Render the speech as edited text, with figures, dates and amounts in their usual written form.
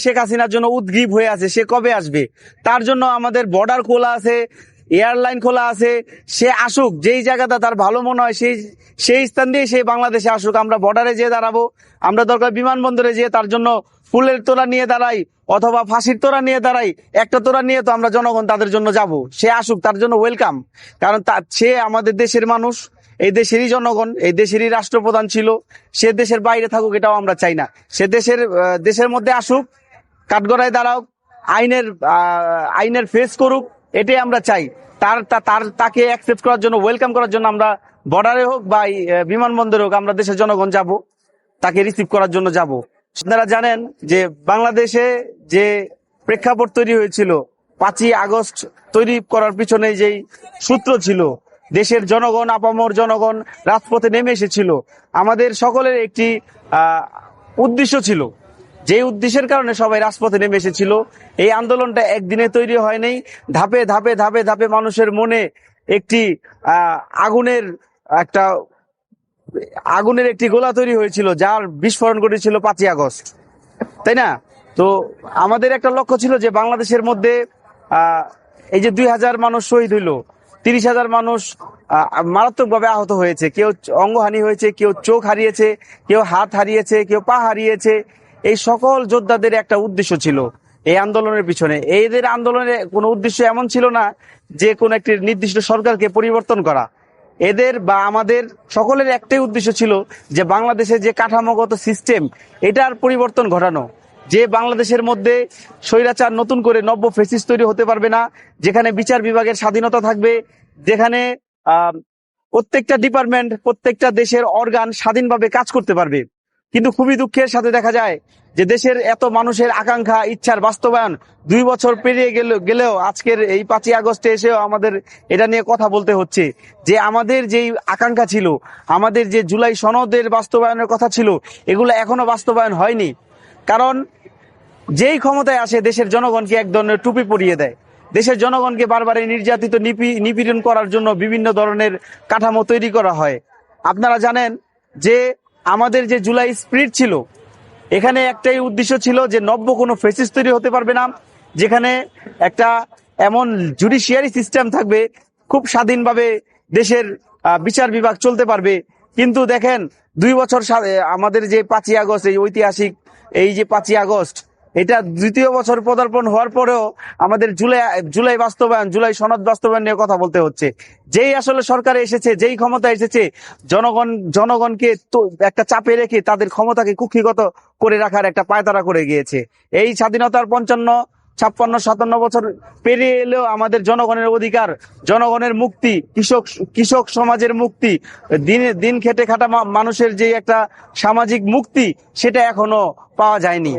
শেখ হাসিনার জন্য উদ্গ্রীব হয়ে আছে, সে কবে আসবে। তার জন্য আমাদের বর্ডার খোলা আছে, এয়ারলাইন খোলা আছে, সে আসুক, যেই জায়গাটা তার ভালো মনে হয় সেই স্থান দিয়ে সে বাংলাদেশে আসুক। আমরা বর্ডারে যেয়ে দাঁড়াবো, আমরা দরকার বিমানবন্দরে যেয়ে তার জন্য ফুলের তোড়া নিয়ে দাঁড়াই অথবা ফাঁসির তোড়া নিয়ে দাঁড়াই, একটা তোড়া নিয়ে তো আমরা জনগণ তাদের জন্য যাব। সে আসুক, তার জন্য ওয়েলকাম। কারণ সে আমাদের দেশের মানুষ, এই দেশেরই জনগণ, এই দেশেরই রাষ্ট্রপ্রধান ছিল। সে দেশের বাইরে থাকুক এটাও আমরা চাই না। সে দেশের মধ্যে আসুক, কাঠগড়ায় দাঁড়াক, আইনের ফেস করুক, এটাই আমরা চাই। তাকে অ্যাকসেপ্ট করার জন্য, ওয়েলকাম করার জন্য আমরা বর্ডারে হোক বা বিমানবন্দরে হোক, আমরা দেশের জনগণ যাব, তাকে রিসিভ করার জন্য যাব। আপনারা জানেন যে বাংলাদেশে যে প্রেক্ষাপট তৈরি হয়েছিল 5ই আগস্ট তৈরি করার পিছনে যেই সূত্র ছিল, দেশের জনগণ, আপামর জনগণ রাজপথে নেমে এসেছিল। আমাদের সকলের একটি উদ্দেশ্য ছিল, যে উদ্দেশ্যের কারণে সবাই রাজপথে নেমে এসেছিল। এই আন্দোলনটা একদিনে তৈরি হয়নি, ধাপে ধাপে ধাপে ধাপে মানুষের মনে একটি আগুনের একটি গোলা তৈরি হয়েছিল, যার বিস্ফোরণ ঘটেছিল 5ই আগস্ট, তাই না? তো আমাদের একটা লক্ষ্য ছিল যে বাংলাদেশের মধ্যে এই যে 2000 মানুষ শহীদ হইল, 30,000 মানুষ মারাত্মকভাবে আহত হয়েছে, কেউ অঙ্গহানি হয়েছে, কেউ চোখ হারিয়েছে, কেউ হাত হারিয়েছে, কেউ পা হারিয়েছে। এই সকল যোদ্ধাদের একটা উদ্দেশ্য ছিল এই আন্দোলনের পিছনে। এদের আন্দোলনের কোনো উদ্দেশ্য এমন ছিল না যে কোনো একটি নির্দিষ্ট সরকারকে পরিবর্তন করা। এদের বা আমাদের সকলের একটাই উদ্দেশ্য ছিল যে বাংলাদেশের যে কাঠামোগত সিস্টেম, এটার পরিবর্তন ঘটানো। যে বাংলাদেশের মধ্যে স্বৈরাচার নতুন করে নব্য ফ্যাসিস্ট তৈরি হতে পারবে না, যেখানে বিচার বিভাগের স্বাধীনতা থাকবে, যেখানে প্রত্যেকটা ডিপার্টমেন্ট, প্রত্যেকটা দেশের অর্গান স্বাধীনভাবে কাজ করতে পারবে। কিন্তু খুবই দুঃখের সাথে দেখা যায় যে দেশের এত মানুষের আকাঙ্ক্ষা, ইচ্ছার বাস্তবায়ন 2 বছর পেরিয়ে গেলেও আজকের এই 5ই আগস্টে এসেও আমাদের এটা নিয়ে কথা বলতে হচ্ছে যে আমাদের যেই আকাঙ্ক্ষা ছিল, আমাদের যে জুলাই সনদের বাস্তবায়নের কথা ছিল, এগুলো এখনো বাস্তবায়ন হয়নি। কারণ যেই ক্ষমতায় আসে দেশের জনগণকে এক ধরনের টুপি পরিয়ে দেয়, দেশের জনগণকে বারবার নির্যাতিত, নিপীড়ন করার জন্য বিভিন্ন ধরনের কাঠামো তৈরি করা হয়। আপনারা জানেন যে আমাদের যে জুলাই স্পিরিট ছিল, এখানে একটাই উদ্দেশ্য ছিল যে নব্য কোনো ফ্যাসিস্ট তৈরি হতে পারবে না, যেখানে একটা এমন জুডিশিয়ারি সিস্টেম থাকবে, খুব স্বাধীনভাবে দেশের বিচার বিভাগ চলতে পারবে। কিন্তু দেখেন 2 বছর আমাদের যে 5ই আগস্ট, এই ঐতিহাসিক এই যে 5ই আগস্ট, এটা 2য় বছর পদার্পণ হওয়ার পরেও আমাদের জুলাই বাস্তবায়ন, জুলাই সনদ বাস্তবায়ন নিয়ে কথা বলতে হচ্ছে। যেই আসলে সরকারে এসেছে, যেই ক্ষমতা এসেছে, জনগণকে তো একটা চাপে রেখে তাদের ক্ষমতাকে কুক্ষিগত করে রাখার একটা পায়তারা করে গিয়েছে। এই স্বাধীনতার 55, 56, 57 বছর পেরিয়ে এলেও আমাদের জনগণের অধিকার, জনগণের মুক্তি, কৃষক সমাজের মুক্তি, দিন খেটে খাটা মানুষের যে একটা সামাজিক মুক্তি, সেটা এখনো পাওয়া যায়নি।